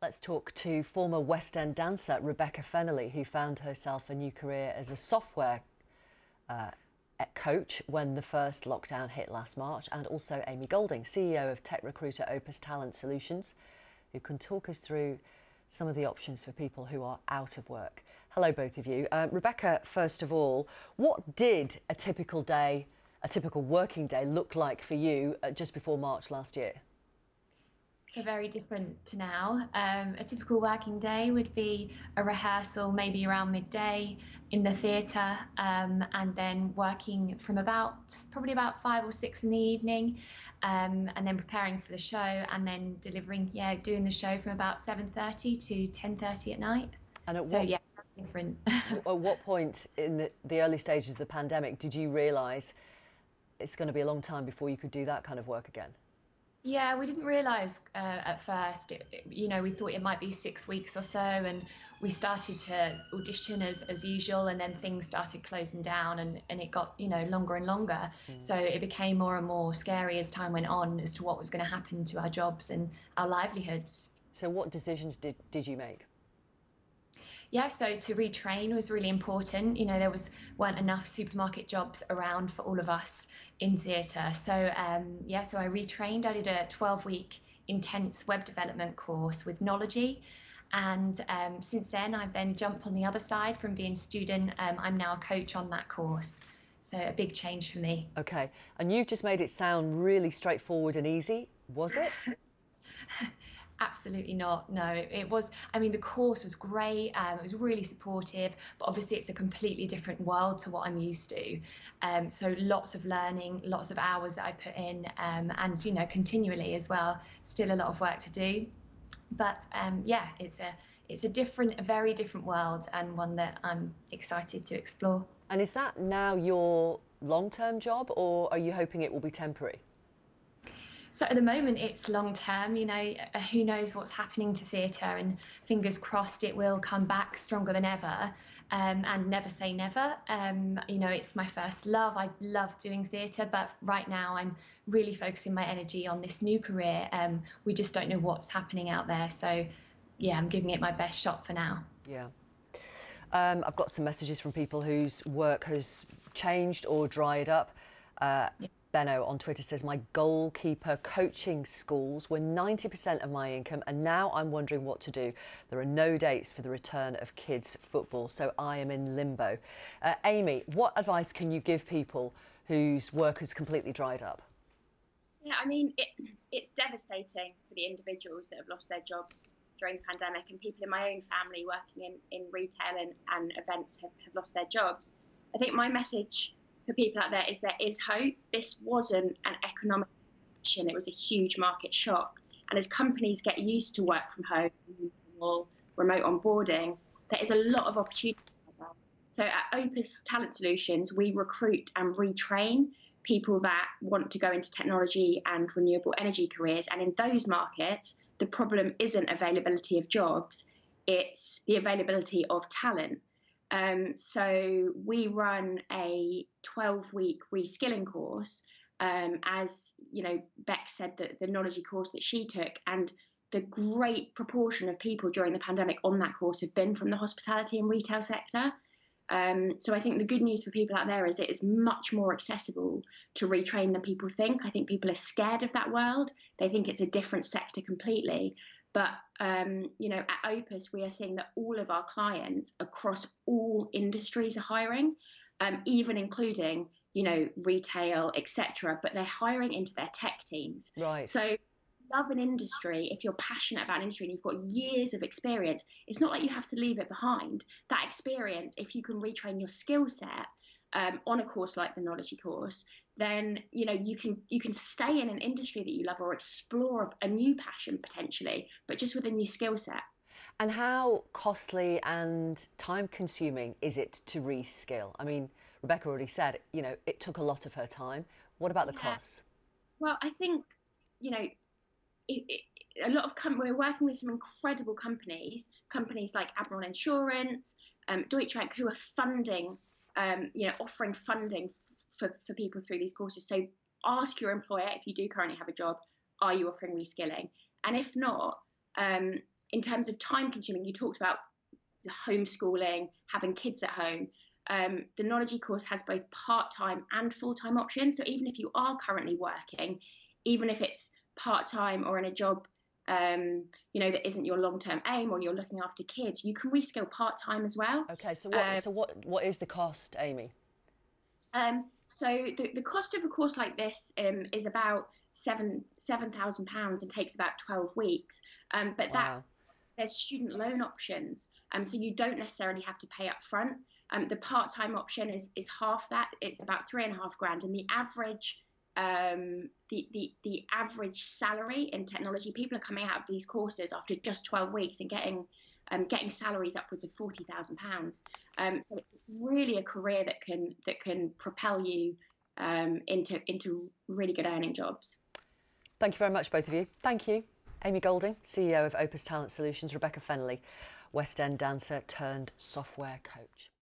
Let's talk to former West End dancer Rebecca Fennelly, who found herself a new career as a software coach when the first lockdown hit last March, and also Amy Golding, CEO of tech recruiter Opus Talent Solutions, who can talk us through some of the options for people who are out of work. Hello, both of you. Rebecca, first of all, what did a typical day, a typical working day look like for you just before March last year? So very different to now. A typical working day would be a rehearsal maybe around midday in the theatre, and then working from probably about 5 or 6 in the evening, and then preparing for the show, and then doing the show from about 7:30 to 10:30 at night. And at So yeah, different. at what point in the early stages of the pandemic did you realise it's going to be a long time before you could do that kind of work again? Yeah, we didn't realise at first. We thought it might be 6 weeks or so, and we started to audition as usual, and then things started closing down, and it got longer and longer. So it became more and more scary as time went on as to what was going to happen to our jobs and our livelihoods. So what decisions did you make? Yeah, so to retrain was really important. There weren't enough supermarket jobs around for all of us in theatre. So so I retrained. I did a 12-week intense web development course with Knology. And since then, I've then jumped on the other side from being a student. I'm now a coach on that course. So a big change for me. Okay, and you've just made it sound really straightforward and easy. Was it? Absolutely not. No, it was. I mean, the course was great. It was really supportive, but obviously it's a completely different world to what I'm used to. So lots of learning, lots of hours that I put in, and continually as well. Still a lot of work to do, but it's a very different world, and one that I'm excited to explore. And is that now your long-term job, or are you hoping it will be temporary? So at the moment, it's long term. Who knows what's happening to theatre, and fingers crossed it will come back stronger than ever. And never say never. It's my first love. I love doing theatre, but right now I'm really focusing my energy on this new career. We just don't know what's happening out there. So yeah, I'm giving it my best shot for now. Yeah. I've got some messages from people whose work has changed or dried up. Yeah. Benno on Twitter says, my goalkeeper coaching schools were 90% of my income, and now I'm wondering what to do. There are no dates for the return of kids' football, so I am in limbo. Amy, what advice can you give people whose work has completely dried up? Yeah, I mean, it's devastating for the individuals that have lost their jobs during the pandemic, and people in my own family working in retail and events have lost their jobs. I think my message for people out there is hope. This wasn't an economic recession, it was a huge market shock. And as companies get used to work from home or remote onboarding, there is a lot of opportunity. So at Opus Talent Solutions, we recruit and retrain people that want to go into technology and renewable energy careers. And in those markets, the problem isn't availability of jobs, it's the availability of talent. So we run a 12-week reskilling course, as Bex said, the Knology course that she took, and the great proportion of people during the pandemic on that course have been from the hospitality and retail sector. So I think the good news for people out there is it is much more accessible to retrain than people think. I think people are scared of that world. They think it's a different sector completely. But, at Opus, we are seeing that all of our clients across all industries are hiring, even including, retail, etc. But they're hiring into their tech teams. Right. So love an industry, if you're passionate about an industry and you've got years of experience, it's not like you have to leave it behind. That experience, if you can retrain your skill set on a course like the Knology course, then you can stay in an industry that you love or explore a new passion potentially, but just with a new skill set. And how costly and time consuming is it to reskill? I mean, Rebecca already said, it took a lot of her time. What about the costs? Well, I think, a lot of we're working with some incredible companies like Admiral Insurance, Deutsche Bank, who are funding, offering funding for people through these courses. So ask your employer, if you do currently have a job, are you offering reskilling? And if not, in terms of time consuming, you talked about homeschooling, having kids at home. The Knology course has both part-time and full-time options. So even if you are currently working, even if it's part-time or in a job, that isn't your long-term aim, or you're looking after kids, you can reskill part-time as well. Okay, so what is the cost, Amy? So the cost of a course like this is about £7,000 and takes about 12 weeks. But Wow. there's student loan options, so you don't necessarily have to pay up front. The part-time option is half that. It's about £3,500, and the average the average salary in technology, people are coming out of these courses after just 12 weeks and getting salaries upwards of £40,000. So it's really a career that can propel you into really good earning jobs. Thank you very much, both of you. Thank you. Amy Golding, CEO of Opus Talent Solutions, Rebecca Fennelly, West End dancer turned software coach.